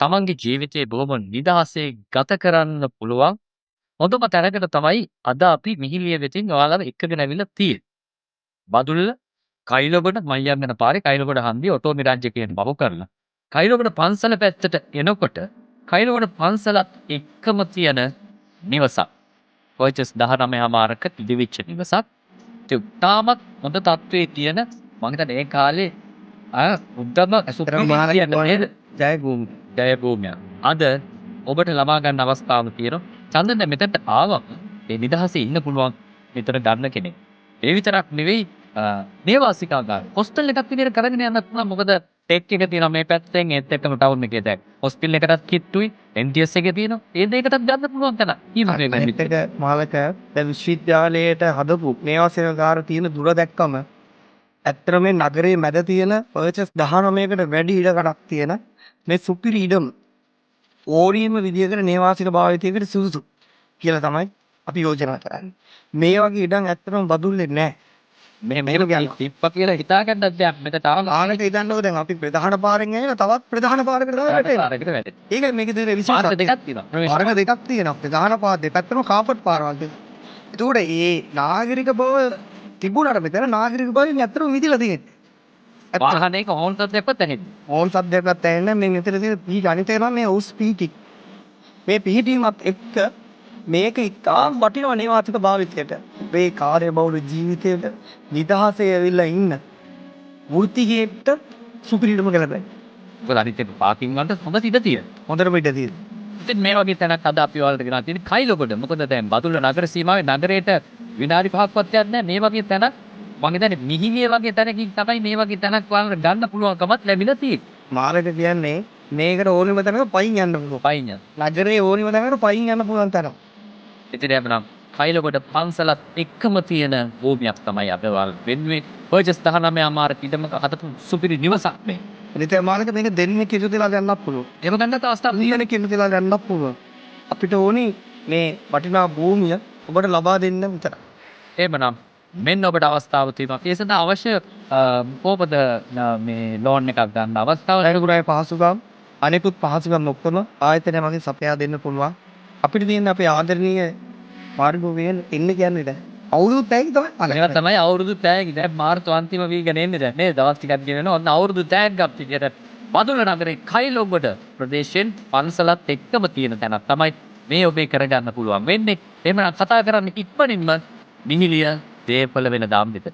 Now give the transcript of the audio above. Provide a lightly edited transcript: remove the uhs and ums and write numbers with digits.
තමන්ගේ ජීවිතේ බොහොම නිදහසේ ගත කරන්න පුළුවන් හොඳම තැනකට තමයි අද අපි මිහිරිය වෙතින් ඔයාලව එක්කගෙන ඇවිල්ලා තියෙන්නේ. බදුල්ල කයිලගොඩ මම යන්න පාරේ කයිලගොඩ හන්දිය ඔටෝ මිරාජ් එකෙන් බහු කරලා කයිලගොඩ පන්සල පැත්තට එනකොට කයිලගොඩ පන්සලත් එක්කම තියෙන නිවසක්. පර්චස් 19මාරක ඉදිවිච්ච නිවසක්. තාමත් හොඳ තත්ත්වයේ තියෙන මම හිතන්නේ ඒ කාලේ උද්දම නේද? ජයභූමිය. අද ඔබට ලබා ගන්න අවස්ථාව තියෙනවා. චන්දන මෙතනට ආවම ඒ නිදහසේ ඉන්න පුළුවන් විතර ගන්න කෙනෙක්. ඒ විතරක් නෙවෙයි නේවාසිකාගාර. හොස්ටල් එකක් විදිහට කරගෙන යන්නත් පුළුවන්. මොකද ටෙක් එක තියෙනවා මේ පැත්තෙන් ඒත් එක්කම ටවුන් එකේ දැන්. හොස්පිටල් එකටත් කිට්ටුයි NTS එකේ තියෙනවා. ඒ දෙයකටත් ගන්න පුළුවන් තැන. මේක මාලක දැන් විශ්වවිද්‍යාලයට හදපු නේවාසිකාගාර තියෙන දුර දැක්කම ඇත්තටම මේ නගරයේ මැද තියෙන පර්චස් 19කට වැඩි ඉඩකඩක් තියෙන මේ සුපිරි ඉඩම ඕනීම විදියකට නේවාසික භාවිතයකට සුදුසු කියලා තමයි අපි යෝජනා කරන්නේ. මේ වගේ ඉඩම් ඇත්තටම බදුල්ලේ නැහැ. මෙහෙම තිප්ප කියලා හිතාගන්නත් දෙයක් මෙතට ආවම ආනක හිතන්නකෝ දැන් අපි ප්‍රධාන පාරෙන් ඇවිල්ලා තවත් ප්‍රධාන පාරකට තමයි වැටෙන්නේ. ඒක මේකේ තියෙන විශේෂ පාර දෙකක් තියෙනවා. පාරක දෙකක් තියෙනවා. ප්‍රධාන පාර දෙපැත්තම කාපට් පාරවල් තියෙනවා. ඒකෝට ඒ නාගරික බව තිබුණාට මෙතන නාගරික බවෙන් ඇත්තටම විදිලා තියෙන්නේ. වාහනයක හෝන් සද්දයක්වත් ඇහෙන්නේ. ඕන් සද්දයක්වත් ඇහෙන්නේ මේ මෙතන තියෙන පීටි අනිත් ඒවා මේ උස් පීටි. මේ පීටිමත් එක්ක මේක ඉතාම වටිනවා නේවාසික භාවිතයට. මේ කාර්ය බහුල ජීවිතයට නිදහසේ ඇවිල්ලා ඉන්න වෘත්තිකයෙක්ට සුපිරිටම කරලා මොකද අනිත් එක පාකින් වලට හොඳ ඉඩ තියෙනවා. හොඳටම ඉඩ තියෙනවා. ඉතින් මේ වගේ තැනක් අද අපි ඔයාලට ගෙනා තියෙන්නේ කයිලොගොඩ. මොකද දැන් බදුල්ල නගර සීමාවේ නගරයට විනාඩි 5ක්වත් යන්නේ නැහැ. මේ වගේ තැනක් මම හිතන්නේ මිහිරිය වගේ තැනකින් තමයි මේ වගේ තැනක් ඔයාලට ගන්න පුළුවන්කමත් ලැබිලා තියෙන්නේ. මාළට කියන්නේ මේකට ඕනෙම තැනක පයින් යන්න පුළුවන්. පයින් යන. නගරේ ඕනෙම තැනකට පයින් යන්න පුළුවන් තරම්. ඉතින් එබනම් කයිලොගොඩ පන්සලත් එක්කම තියෙන භූමියක් තමයි අපේ ඔයාලට වෙන්නේ. පර්චස් 19මාරක ඉඩමක හදපු සුපිරි නිවසක් මේ. අනිත් මාළක මේක දෙන්නේ කිසු තියලා ගන්නත් පුළුවන්. එහෙම ගන්නත් අවස්ථාවක් දෙන්නේ කිසු තියලා ගන්නත් පුළුවන්. අපිට ඕනේ මේ වටිනා භූමිය ඔබට ලබා දෙන්න විතරයි. එහෙමනම් මෙන්න ඔබට අවස්ථාව තියෙනවා. ඒ සඳහා අවශ්‍ය කොහොමද මේ ලෝන් එකක් ගන්න අවස්ථාව ලැබුණායි පහසුකම් අනෙකුත් පහසුකම් ඔක්කොම ආයතනය මගින් සපයා දෙන්න පුළුවන්. අපිට තියෙන අපේ ආදරණීය මාර්ගෝවෙන් එන්න කියන්නේ දැන් අවුරුදු 3ක් තමයි. මේවා තමයි අවුරුදු 3ක්. දැන් මාර්තු අන්තිම වීගෙන එන්නේ දැන් නේද? දවස් ටිකක් ගෙවෙනවා. ඔන්න අවුරුදු 3ක් ගප් විදියට බදුල්ල නගරේ කයිලොගොඩ ප්‍රදේශයෙන් පන්සලත් එක්කම තියෙන තැනක් තමයි මේ ඔබේ කරගන්න පුළුවන් වෙන්නේ. එහෙමනම් කතා කරන්නේ ඉක්මනින්ම මිහිලිය දේපල වෙන දාම් දෙත.